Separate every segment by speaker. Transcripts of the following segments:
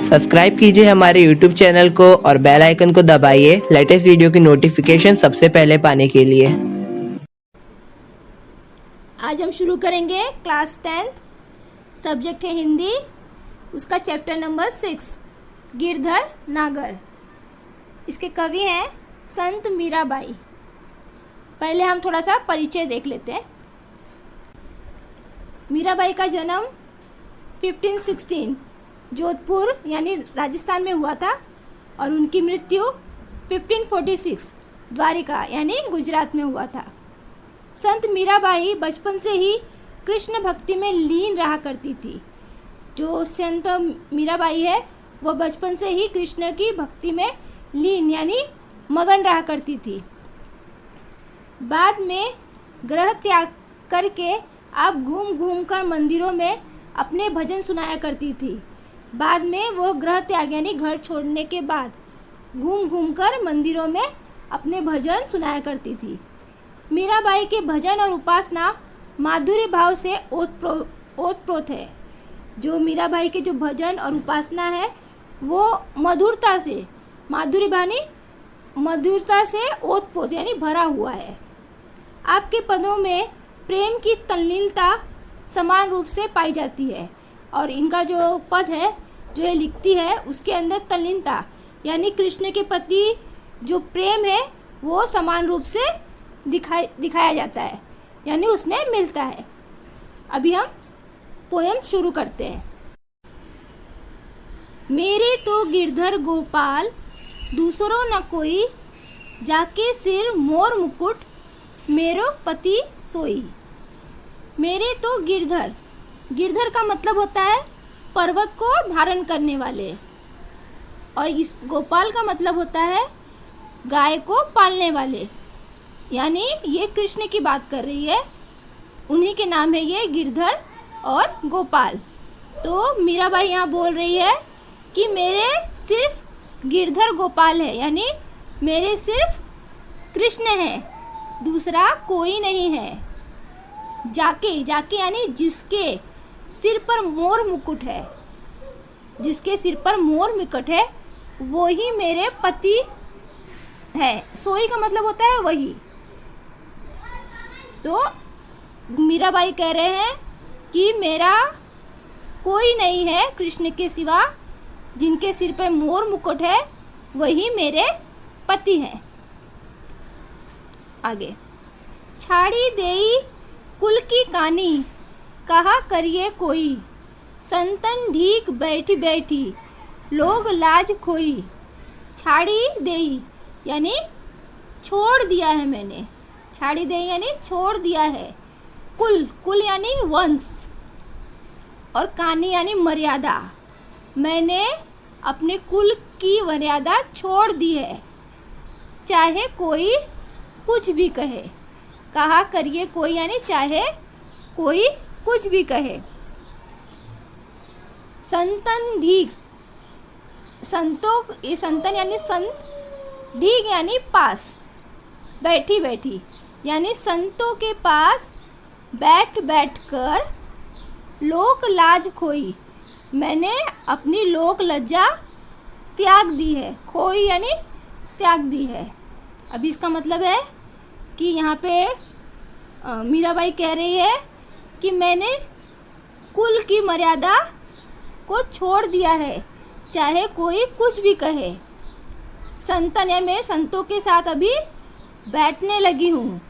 Speaker 1: Subscribe कीजिए हमारे YouTube channel को और बेल आइकन को दबाइए लेटेस्ट वीडियो की नोटिफिकेशन सबसे पहले पाने के लिए।
Speaker 2: आज हम शुरू करेंगे क्लास 10th, सब्जेक्ट है हिंदी, उसका चैप्टर नंबर 6 गिरधर नागर। इसके कवि हैं संत मीराबाई। पहले हम थोड़ा सा परिचय देख लेते हैं। मीराबाई का जन्म 1516 जोधपुर यानी राजस्थान में हुआ था और उनकी मृत्यु 1546 द्वारिका यानी गुजरात में हुआ था। संत मीराबाई बचपन से ही कृष्ण भक्ति में लीन रहा करती थी। जो संत मीराबाई है वो बचपन से ही कृष्ण की भक्ति में लीन यानी मगन रहा करती थी। बाद में गृह त्याग करके आप घूम घूम कर मंदिरों में अपने भजन सुनाया करती थी। बाद में वो गृह त्याग यानी घर छोड़ने के बाद घूम घूम कर मंदिरों में अपने भजन सुनाया करती थी। मीराबाई के भजन और उपासना माधुर्य भाव से ओतप्रोत है। जो मीराबाई के जो भजन और उपासना है वो मधुरता से मधुरता से ओतप्रोत यानी भरा हुआ है। आपके पदों में प्रेम की तल्लीनता समान रूप से पाई जाती है और इनका जो पद है जो ये लिखती है उसके अंदर तल्लीनता यानी कृष्ण के प्रति जो प्रेम है वो समान रूप से दिखाया जाता है यानी उसमें मिलता है। अभी हम पोयम शुरू करते हैं। मेरे तो गिरधर गोपाल दूसरों न कोई, जाके सिर मोर मुकुट मेरो पति सोई। मेरे तो गिरधर का मतलब होता है पर्वत को धारण करने वाले और इस गोपाल का मतलब होता है गाय को पालने वाले, यानी ये कृष्ण की बात कर रही है। उन्हीं के नाम है ये गिरधर और गोपाल। तो मीराबाई यहाँ बोल रही है कि मेरे सिर्फ गिरधर गोपाल है यानी मेरे सिर्फ कृष्ण है, दूसरा कोई नहीं है। जाके यानी जिसके सिर पर मोर मुकुट है, जिसके सिर पर मोर मुकुट है वो ही मेरे पति है। सोई का मतलब होता है वही। तो मीराबाई कह रहे हैं कि मेरा कोई नहीं है कृष्ण के सिवा, जिनके सिर पर मोर मुकुट है वही मेरे पति हैं। आगे, छाड़ी देई कुल की कानी, कहा करिए कोई, संतन ढीक बैठी बैठी लोग लाज खोई। छाड़ी देई यानी छोड़ दिया है मैंने, छाड़ी देई यानी छोड़ दिया है। कुल यानी वंश और कानी यानी मर्यादा, मैंने अपने कुल की मर्यादा छोड़ दी है। चाहे कोई कुछ भी कहे, कहा करिए कोई यानी चाहे कोई कुछ भी कहे। संतन ढीक, ये संतन यानी संत, ढीक यानी पास, बैठी बैठी यानी संतों के पास बैठ कर लोक लाज खोई, मैंने अपनी लोक लज्जा त्याग दी है। खोई यानी त्याग दी है। अभी इसका मतलब है कि यहाँ पे मीराबाई कह रही है कि मैंने कुल की मर्यादा को छोड़ दिया है, चाहे कोई कुछ भी कहे। संतन या मैं संतों के साथ अभी बैठने लगी हूँ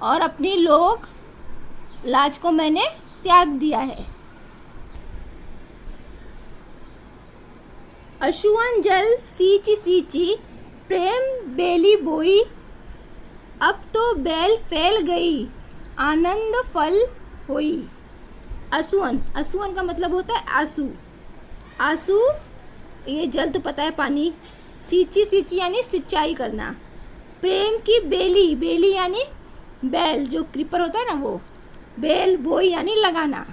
Speaker 2: और अपनी लोक लाज को मैंने त्याग दिया है। अशुअन जल सींची सींची प्रेम बेली बोई, अब तो बैल फैल गई आनंद फल होई। असुअन का मतलब होता है आंसू, ये जल तो पता है पानी। सींची यानी सिंचाई करना। प्रेम की बेली यानी बैल, जो क्रीपर होता है ना वो बैल। बोई यानी लगाना।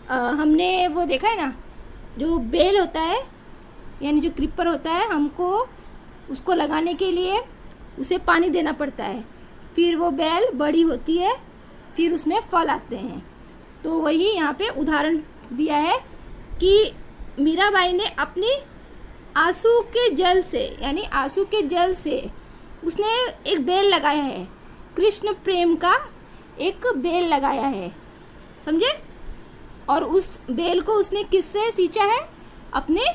Speaker 2: हमने वो देखा है ना, जो बेल होता है यानी जो क्रीपर होता है, हमको उसको लगाने के लिए उसे पानी देना पड़ता है, फिर वो बेल बड़ी होती है, फिर उसमें फल आते हैं। तो वही यहाँ पे उदाहरण दिया है कि मीराबाई ने अपनी आंसू के जल से, यानी आंसू के जल से उसने एक बेल लगाया है, कृष्ण प्रेम का एक बेल लगाया है, समझे। और उस बेल को उसने किससे सींचा है? अपने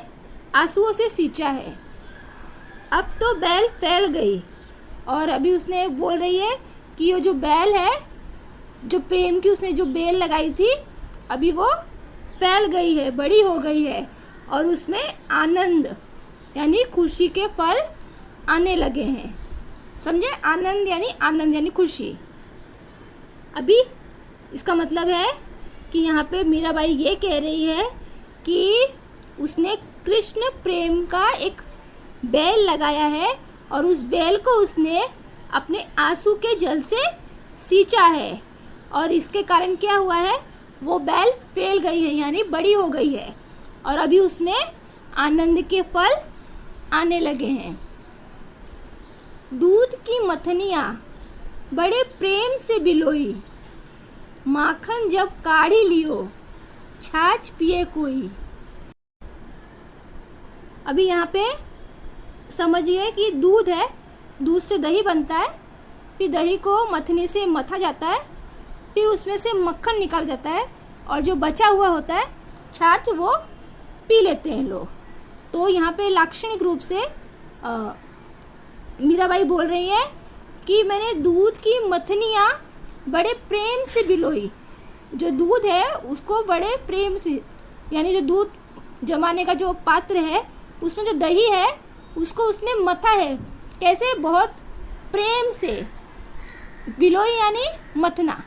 Speaker 2: आंसुओं से सींचा है। अब तो बेल फैल गई, और अभी उसने बोल रही है कि ये जो बेल है, जो प्रेम की उसने जो बेल लगाई थी, अभी वो फैल गई है, बड़ी हो गई है, और उसमें आनंद यानी खुशी के फल आने लगे हैं, समझे। आनंद यानी खुशी। अभी इसका मतलब है कि यहाँ पे मीराबाई ये कह रही है कि उसने कृष्ण प्रेम का एक बेल लगाया है, और उस बेल को उसने अपने आंसू के जल से सींचा है, और इसके कारण क्या हुआ है? वो बेल फैल गई है, यानी बड़ी हो गई है, और अभी उसमें आनंद के फल आने लगे हैं। दूध की मथनियाँ बड़े प्रेम से बिलोई, माखन जब काढ़ी लियो, छाछ पिए कोई। अभी यहाँ पे समझिए कि दूध है, दूध से दही बनता है, फिर दही को मथनी से मथा जाता है, फिर उसमें से मक्खन निकाल जाता है, और जो बचा हुआ होता है छाछ वो पी लेते हैं लोग। तो यहाँ पे लाक्षणिक रूप से मीराबाई बोल रही है कि मैंने दूध की मथनियाँ बड़े प्रेम से बिलोई। जो दूध है उसको बड़े प्रेम से, यानी जो दूध जमाने का जो पात्र है उसमें जो दही है उसको उसने मथा है, कैसे? बहुत प्रेम से। बिलोई यानी मथना।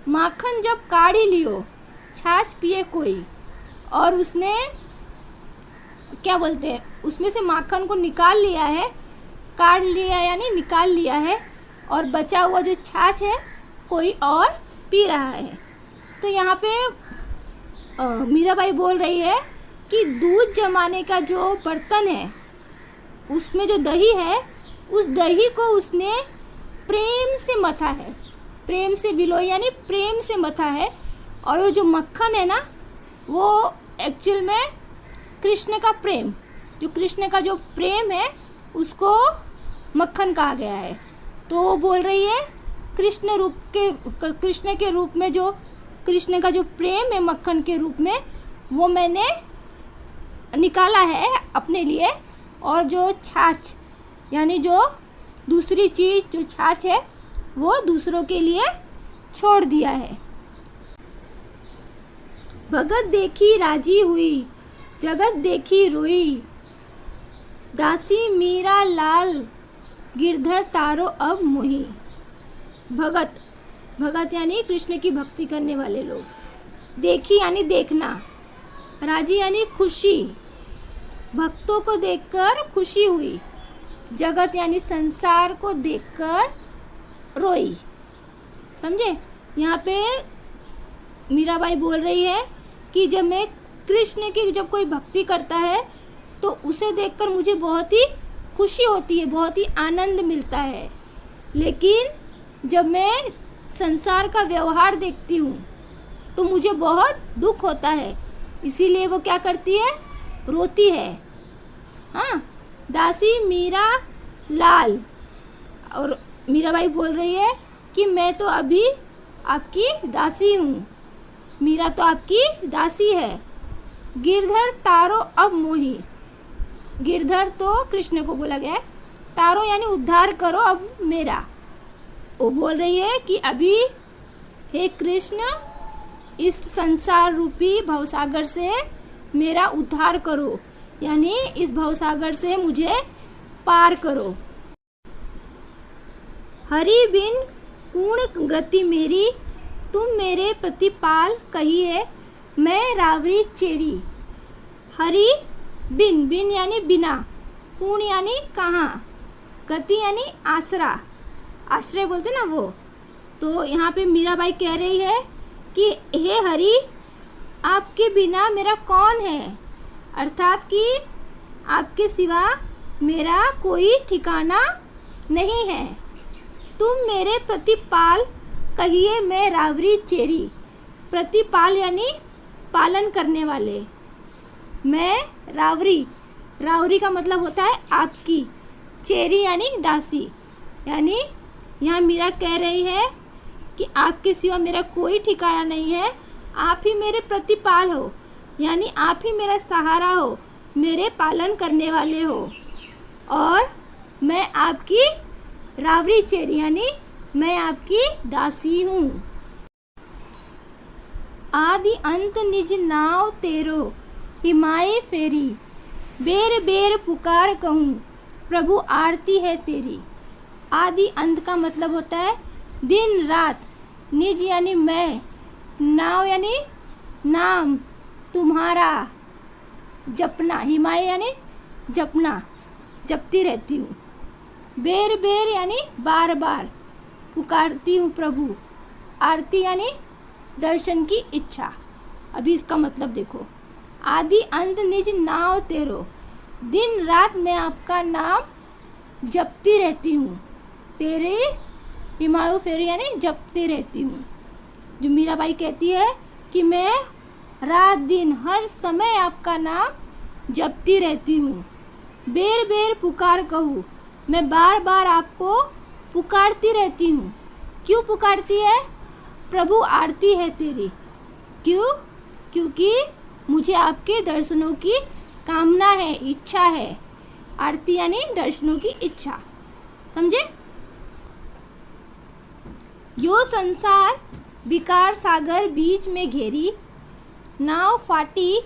Speaker 2: माखन जब काढ़ी लियो, छाछ पिए कोई। और उसने क्या बोलते हैं, उसमें से माखन को निकाल लिया है, काढ़ लिया यानी निकाल लिया है, और बचा हुआ जो छाछ है कोई और पी रहा है। तो यहाँ पे मीराबाई बोल रही है कि दूध जमाने का जो बर्तन है उसमें जो दही है, उस दही को उसने प्रेम से मथा है, प्रेम से बिलोई यानी प्रेम से मथा है। और वो जो मक्खन है ना, वो एक्चुअल में कृष्ण का प्रेम, जो कृष्ण का जो प्रेम है उसको मक्खन कहा गया है। तो वो बोल रही है कृष्ण के रूप में जो कृष्ण का जो प्रेम है मक्खन के रूप में, वो मैंने निकाला है अपने लिए, और जो छाछ यानी जो दूसरी चीज़ जो छाछ है वो दूसरों के लिए छोड़ दिया है। भगत देखी राजी हुई, जगत देखी रोई, दासी मीरा लाल गिरधर तारो अब मोही। भगत, भगत यानी कृष्ण की भक्ति करने वाले लोग। देखी यानी देखना, राजी यानी खुशी, भक्तों को देखकर खुशी हुई, जगत यानी संसार को देखकर रोई। समझे। यहाँ पे मीराबाई बोल रही है कि जब मैं कृष्ण की जब कोई भक्ति करता है तो उसे देखकर मुझे बहुत ही खुशी होती है, बहुत ही आनंद मिलता है, लेकिन जब मैं संसार का व्यवहार देखती हूँ तो मुझे बहुत दुख होता है, इसीलिए वो क्या करती है? रोती है। हाँ, दासी मीरा लाल। और मीराबाई बोल रही है कि मैं तो अभी आपकी दासी हूँ, मीरा तो आपकी दासी है। गिरधर तारो अब मोही, गिरधर तो कृष्ण को बोला गया है, तारो यानी उद्धार करो अब मेरा। वो बोल रही है कि अभी हे कृष्ण, इस संसार रूपी भवसागर से मेरा उद्धार करो, यानी इस भवसागर से मुझे पार करो। हरि बिन पूर्ण गति मेरी, तुम मेरे प्रतिपाल कही है, मैं रावरी चेरी। हरि बिन, बिन यानी बिना, पूर्ण यानी कहाँ, गति यानी आसरा, आश्रय बोलते ना वो। तो यहाँ पे मीराबाई कह रही है कि हे हरि, आपके बिना मेरा कौन है, अर्थात कि आपके सिवा मेरा कोई ठिकाना नहीं है। तुम मेरे प्रतिपाल कहिए, मैं रावरी चेरी। प्रतिपाल यानी पालन करने वाले, मैं रावरी, रावरी का मतलब होता है आपकी, चेरी यानी दासी, यानी यहाँ मीरा कह रही है कि आपके सिवा मेरा कोई ठिकाना नहीं है, आप ही मेरे प्रतिपाल हो, यानी आप ही मेरा सहारा हो, मेरे पालन करने वाले हो, और मैं आपकी रावरी चेरी यानी मैं आपकी दासी हूँ। आदि अंत निज नाव तेरो हिमाए फेरी, बेर बेर पुकार कहूँ प्रभु आरती है तेरी। आदि अंत का मतलब होता है दिन रात, निज यानी मैं, नाव यानी नाम, तुम्हारा, जपना, हिमाए यानी जपना, जपती रहती हूँ, बेर बेर यानी बार बार, पुकारती हूँ प्रभु, आरती यानी दर्शन की इच्छा। अभी इसका मतलब देखो, आदि अंत निज नाव तेरो, दिन रात मैं आपका नाम जपती रहती हूँ, तेरे हिमायू फेरी यानी जपती रहती हूँ। जो मीराबाई कहती है कि मैं रात दिन हर समय आपका नाम जपती रहती हूँ, बेर बेर पुकार कहूँ, मैं बार बार आपको पुकारती रहती हूँ। क्यों पुकारती है? प्रभु आरती है तेरी। क्यों? क्योंकि मुझे आपके दर्शनों की कामना है, इच्छा है। आरती यानी दर्शनों की इच्छा, समझे? यो संसार विकार सागर बीच में घेरी, नाव फाटी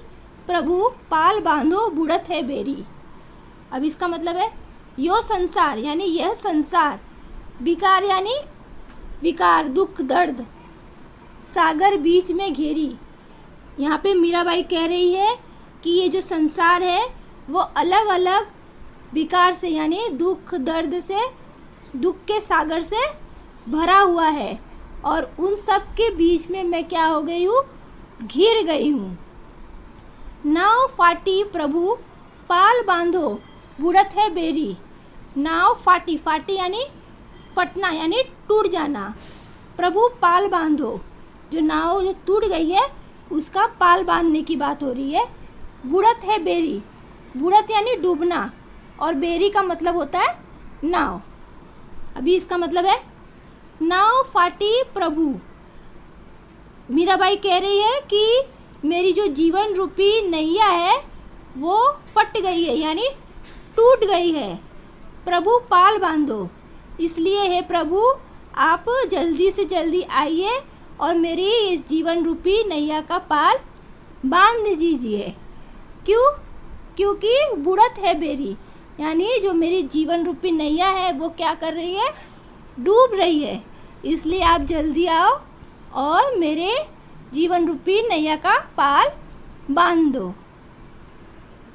Speaker 2: प्रभु पाल बांधो बुड़त है बेरी। अब इसका मतलब है यो संसार यानी यह संसार, विकार यानी विकार, दुख, दर्द, सागर बीच में घेरी। यहाँ पे मीराबाई कह रही है कि ये जो संसार है वो अलग अलग विकार से यानी दुख, दर्द से, दुख के सागर से भरा हुआ है, और उन सब के बीच में मैं क्या हो गई हूँ? घिर गई हूँ। नाव फाटी प्रभु पाल बांधो बुड़त है बेरी। नाव फाटी, फाटी यानी फटना यानी टूट जाना। प्रभु पाल बांधो, जो नाव जो टूट गई है उसका पाल बांधने की बात हो रही है। बुड़त है बेरी, बुड़त यानी डूबना, और बेरी का मतलब होता है नाव। अभी इसका मतलब है नाव फाटी प्रभु। मीराबाई कह रही है कि मेरी जो जीवन रूपी नैया है वो फट गई है यानी टूट गई है। प्रभु पाल बांधो, इसलिए है प्रभु आप जल्दी से जल्दी आइए और मेरी इस जीवन रूपी नैया का पाल बांध दीजिए। क्यों? क्योंकि बुड़त है बेरी, यानी जो मेरी जीवन रूपी नैया है वो क्या कर रही है? डूब रही है। इसलिए आप जल्दी आओ और मेरे जीवन रूपी नैया का पाल बांध दो।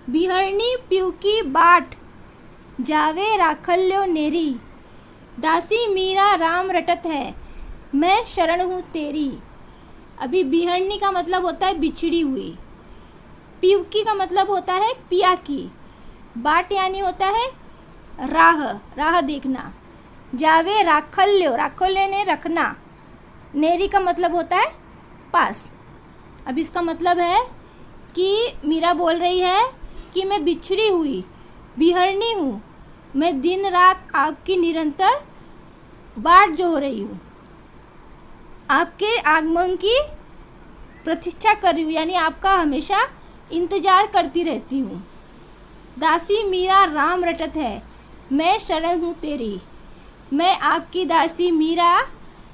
Speaker 2: बिहरनी पीऊ की बाट जावे राखल्यो नेरी, दासी मीरा राम रटत है मैं शरण हूँ तेरी। अभी बिहरनी का मतलब होता है बिछड़ी हुई, पीवकी का मतलब होता है पिया की, बाट यानी होता है राह, राह देखना। जावे राखल्यो, राखल्यो ने रखना, नेरी का मतलब होता है पास। अब इसका मतलब है कि मीरा बोल रही है कि मैं बिछड़ी हुई, बिहरनी हूँ, मैं दिन रात आपकी निरंतर बाट जो हो रही हूँ, आपके आगमन की प्रतीक्षा कर रही हूँ, यानी आपका हमेशा इंतजार करती रहती हूँ। दासी मीरा राम रटत है मैं शरण हूँ तेरी, मैं आपकी दासी मीरा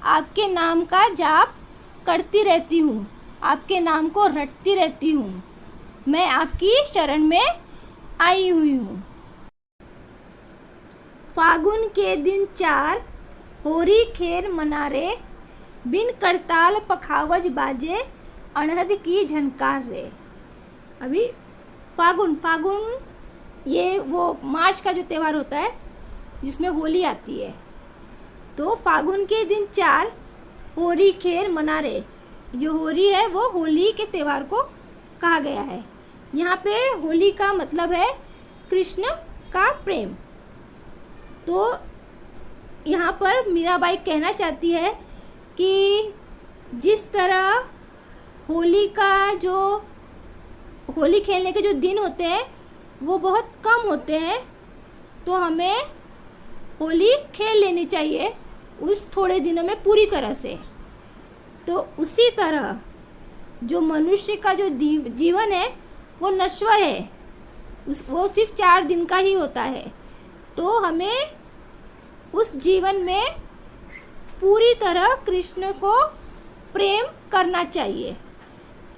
Speaker 2: आपके नाम का जाप करती रहती हूँ, आपके नाम को रटती रहती हूँ, मैं आपकी शरण में आई हुई हूँ। फागुन के दिन 4 होरी खेर मनारे, बिन करताल पखावज बाजे अनहद की झनकार रे। अभी फागुन, फागुन ये वो मार्च का जो त्यौहार होता है जिसमें होली आती है, तो फागुन के दिन 4 होरी खेर मनारे, जो होली है वो होली के त्यौहार को कहा गया है। यहाँ पे होली का मतलब है कृष्ण का प्रेम। तो यहाँ पर मीराबाई कहना चाहती है कि जिस तरह होली का जो होली खेलने के जो दिन होते हैं वो बहुत कम होते हैं, तो हमें होली खेल लेनी चाहिए उस थोड़े दिनों में पूरी तरह से। तो उसी तरह जो मनुष्य का जो जीवन है वो नश्वर है, वो सिर्फ 4 दिन का ही होता है। तो हमें उस जीवन में पूरी तरह कृष्ण को प्रेम करना चाहिए,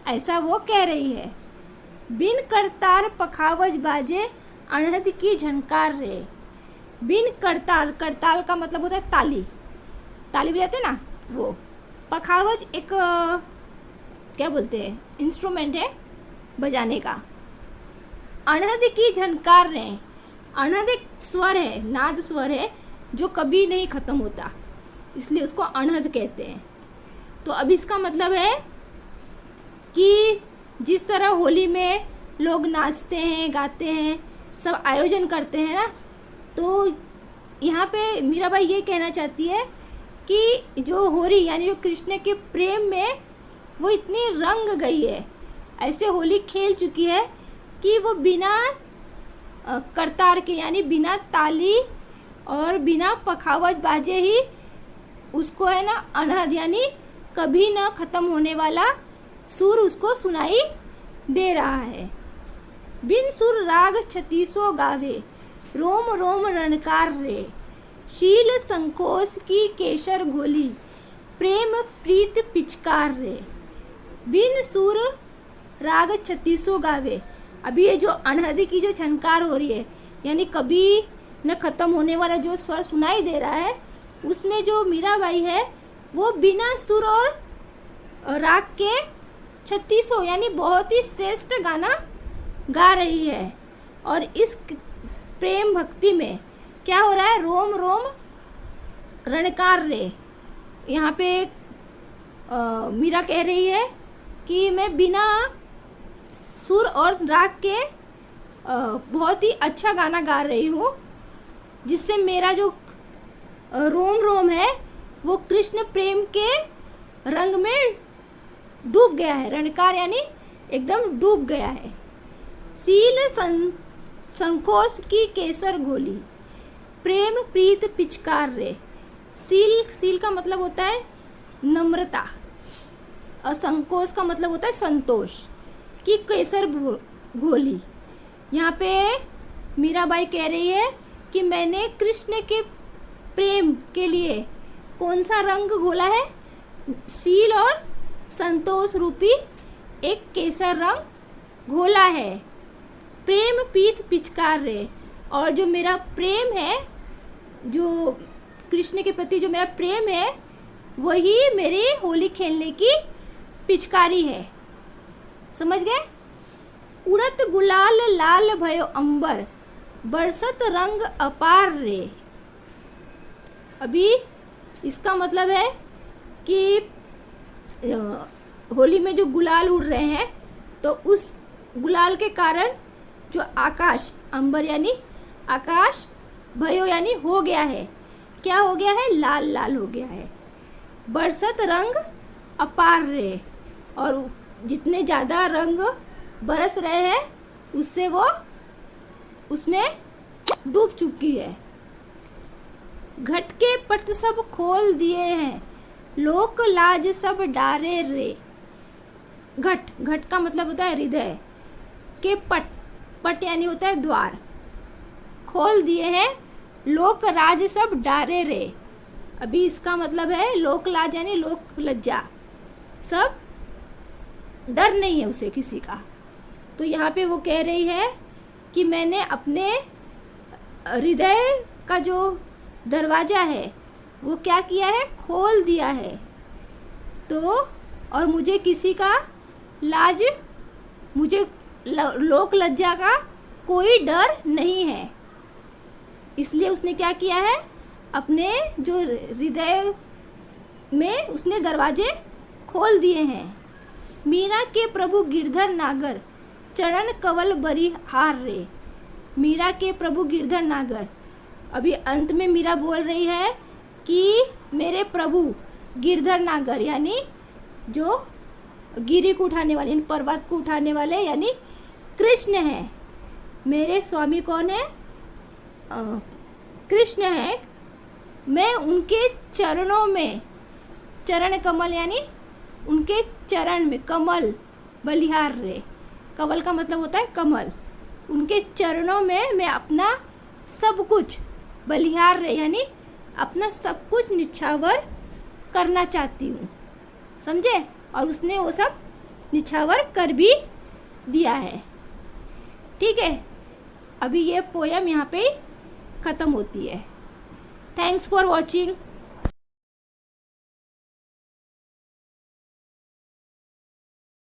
Speaker 2: ऐसा वो कह रही है। बिन करतार पखावज बाजे अनहद की झनकार रे। बिन करताल, करताल का मतलब होता है ताली, ताली बजाते हैं ना वो। पखावज एक क्या बोलते हैं, इंस्ट्रूमेंट है बजाने का। अनहद की झनकार रे, अनहद एक स्वर है, नाद स्वर है जो कभी नहीं ख़त्म होता, इसलिए उसको अनहद कहते हैं। तो अब इसका मतलब है कि जिस तरह होली में लोग नाचते हैं, गाते हैं, सब आयोजन करते हैं ना, तो यहाँ पे मीराबाई ये कहना चाहती है कि जो होली यानी जो कृष्ण के प्रेम में वो इतनी रंग गई है, ऐसे होली खेल चुकी है कि वो बिना करतार के यानी बिना ताली और बिना पखावज बाजे ही उसको है ना अनहद यानी कभी ना ख़त्म होने वाला सुर उसको सुनाई दे रहा है। बिन सुर राग 36 गावे, रोम रोम रणकार रे। शील संकोच की केशर घोली, प्रेम प्रीत पिचकार रे। बिन सुर राग 36 गावे। अभी ये जो अनहद की जो झनकार हो रही है यानी कभी न ख़त्म होने वाला जो स्वर सुनाई दे रहा है, उसमें जो मीराबाई है वो बिना सुर और राग के 36 यानी बहुत ही श्रेष्ठ गाना गा रही है। और इस प्रेम भक्ति में क्या हो रहा है, रोम रोम रणकार रे। यहाँ पे मीरा कह रही है कि मैं बिना सुर और राग के बहुत ही अच्छा गाना गा रही हूँ, जिससे मेरा जो रोम रोम है वो कृष्ण प्रेम के रंग में डूब गया है। रणकार यानी एकदम डूब गया है। सील संकोच की केसर घोली, प्रेम प्रीत पिचकार रे। सील, सील का मतलब होता है नम्रता और संकोच का मतलब होता है संतोष की केसर घोली। यहाँ पे मीराबाई कह रही है कि मैंने कृष्ण के प्रेम के लिए कौन सा रंग घोला है, शील और संतोष रूपी एक केसर रंग घोला है। प्रेम पीत पिचकार रे। और जो मेरा प्रेम है, जो कृष्ण के प्रति जो मेरा प्रेम है, वही मेरी होली खेलने की पिचकारी है। समझ गए। उड़त गुलाल लाल भयो अंबर, बरसत रंग अपार रे। अभी इसका मतलब है कि होली में जो गुलाल उड़ रहे हैं, तो उस गुलाल के कारण जो आकाश, अंबर यानी आकाश, भयो यानी हो गया है, क्या हो गया है, लाल लाल हो गया है। बरसत रंग अपार रे। और जितने ज़्यादा रंग बरस रहे हैं उससे वो उसमें डूब चुकी है। घट के पट सब खोल दिए हैं, लोक लाज सब डारे रे। घट, घट का मतलब होता है हृदय के पट, पट यानी होता है द्वार, खोल दिए हैं, लोक राज सब डारे रे। अभी इसका मतलब है लोक लाज यानी लोक लज्जा, सब डर नहीं है उसे किसी का। तो यहाँ पे वो कह रही है कि मैंने अपने हृदय का जो दरवाज़ा है वो क्या किया है, खोल दिया है। तो और मुझे किसी का लाज, मुझे लोक लज्जा का कोई डर नहीं है। इसलिए उसने क्या किया है, अपने जो हृदय में उसने दरवाजे खोल दिए हैं। मीरा के प्रभु गिरधर नागर, चरण कवल बरी हार रे। मीरा के प्रभु गिरधर नागर। अभी अंत में मीरा बोल रही है कि मेरे प्रभु गिरधर नागर यानी जो गिरी को उठाने वाले, पर्वत को उठाने वाले यानी कृष्ण है। मेरे स्वामी कौन है? कृष्ण है। मैं उनके चरणों में, चरण कमल यानी उनके चरण में, कमल बलिहार रे, कमल का मतलब होता है कमल। उनके चरणों में मैं अपना सब कुछ, बलिहार रे यानी अपना सब कुछ निछावर करना चाहती हूँ, समझे? और उसने वो सब निछावर कर भी दिया है। ठीक है, अभी ये पोयम यहाँ पे ख़त्म होती है। Thanks for watching.